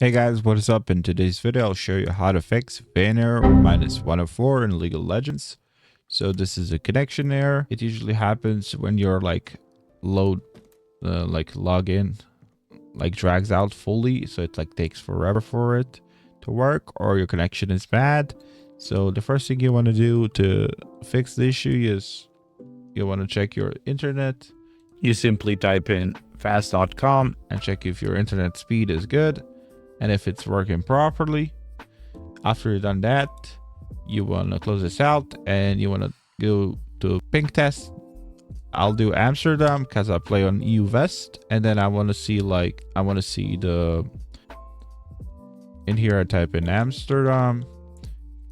Hey guys, what is up? In today's video, I'll show you how to fix van error -104 in League of Legends. So this is a connection error. It usually happens when your login drags out fully, so it takes forever for it to work, or your connection is bad. So the first thing you want to do to fix the issue is you want to check your internet. You simply type in fast.com and check if your internet speed is good and if it's working properly. After you've done that, you want to close this out and you want to go to ping test. I'll do Amsterdam because I play on EU West, and then I want to see in here I type in Amsterdam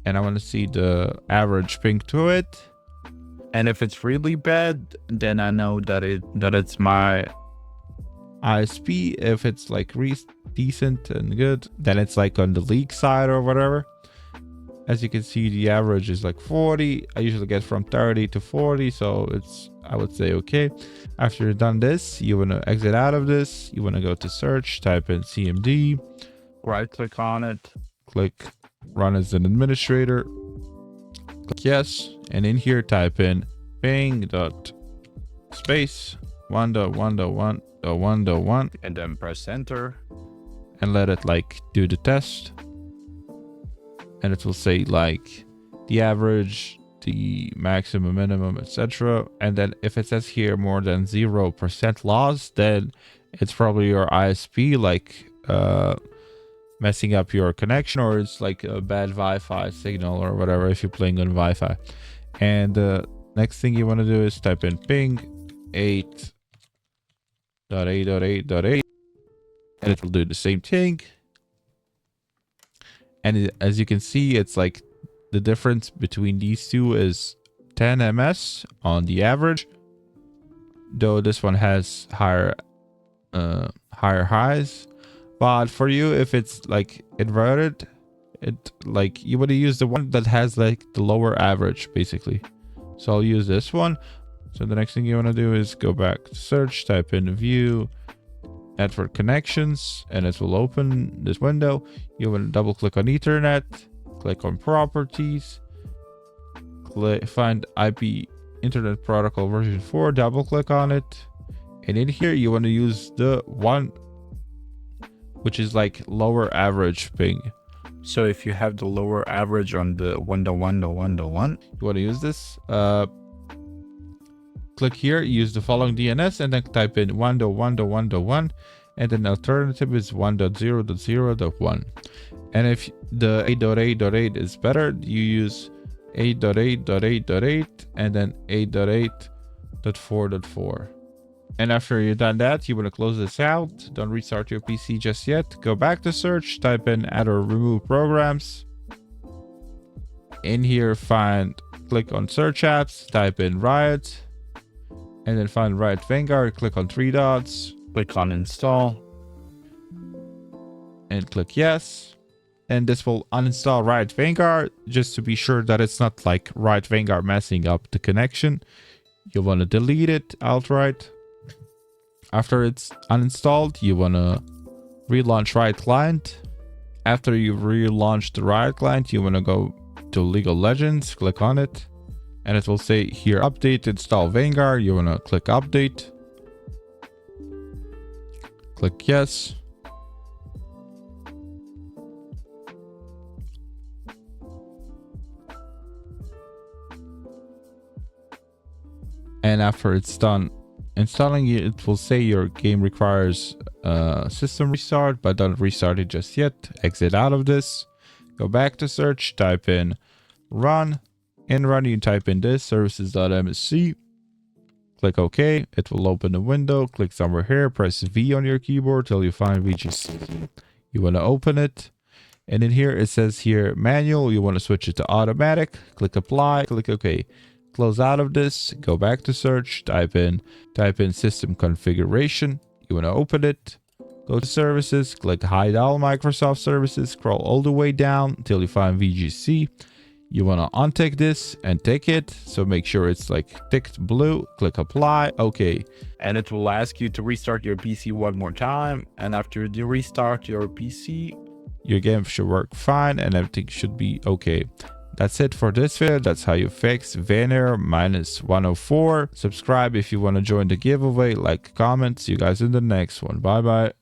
and I want to see the average ping to it. And if it's really bad, then I know that it's my ISP. If it's decent and good, then it's on the league side or whatever. As you can see, the average is 40. I usually get from 30 to 40, so I would say okay. After you've done this, you want to exit out of this. You want to go to search, type in CMD, right click on it, click run as an administrator, click yes, and in here type in ping.space 1.1.1.1.1 and then press enter and let it do the test, and it will say the average, the maximum, minimum, etc. And then if it says here more than 0% loss, then it's probably your ISP messing up your connection, or it's a bad Wi-Fi signal or whatever if you're playing on Wi-Fi. And the next thing you want to do is type in ping 8.8.8.8 and it will do the same thing. And as you can see, it's the difference between these two is 10 ms on the average, though this one has higher highs. But for you, if it's inverted, you want to use the one that has the lower average basically. So I'll use this one. So the next thing you want to do is go back to search, type in view network connections, and it will open this window. You want to double click on Ethernet, click on properties, find IP Internet Protocol version 4, double click on it, and in here you want to use the one which is lower average ping. So if you have the lower average on the 1.1.1.1, you want to use this. Click here, use the following DNS, and then type in 1.1.1.1, and then alternative is 1.0.0.1. And if the 8.8.8 is better, you use 8.8.8.8 and then 8.8.4.4. And after you've done that, you want to close this out. Don't restart your PC just yet. Go back to search, type in add or remove programs. In here, click on search apps, type in Riot, and then find Riot Vanguard, click on 3 dots, click on install, and click yes. And this will uninstall Riot Vanguard, just to be sure that it's not Riot Vanguard messing up the connection. You want to delete it outright. After it's uninstalled, you want to relaunch Riot Client. After you've relaunched the Riot Client, you want to go to League of Legends, click on it, and it will say here update install Vanguard. You want to click update, click yes, and after it's done installing, it will say your game requires system restart, but don't restart it just yet. Exit out of this, go back to search, type in run. In run, you type in this services.msc, click OK. It will open the window. Click somewhere here, press V on your keyboard till you find VGC. You want to open it, and in here it says here manual. You want to switch it to automatic. Click apply, click OK. Close out of this, go back to search, type in system configuration. You want to open it, go to services, click hide all Microsoft services, scroll all the way down until you find VGC. You want to untick this and tick it. So make sure it's like ticked blue. Click apply. Okay. And it will ask you to restart your PC one more time. And after you restart your PC, your game should work fine and everything should be okay. That's it for this video. That's how you fix Veneer -104. Subscribe if you want to join the giveaway. Like, comment. See you guys in the next one. Bye bye.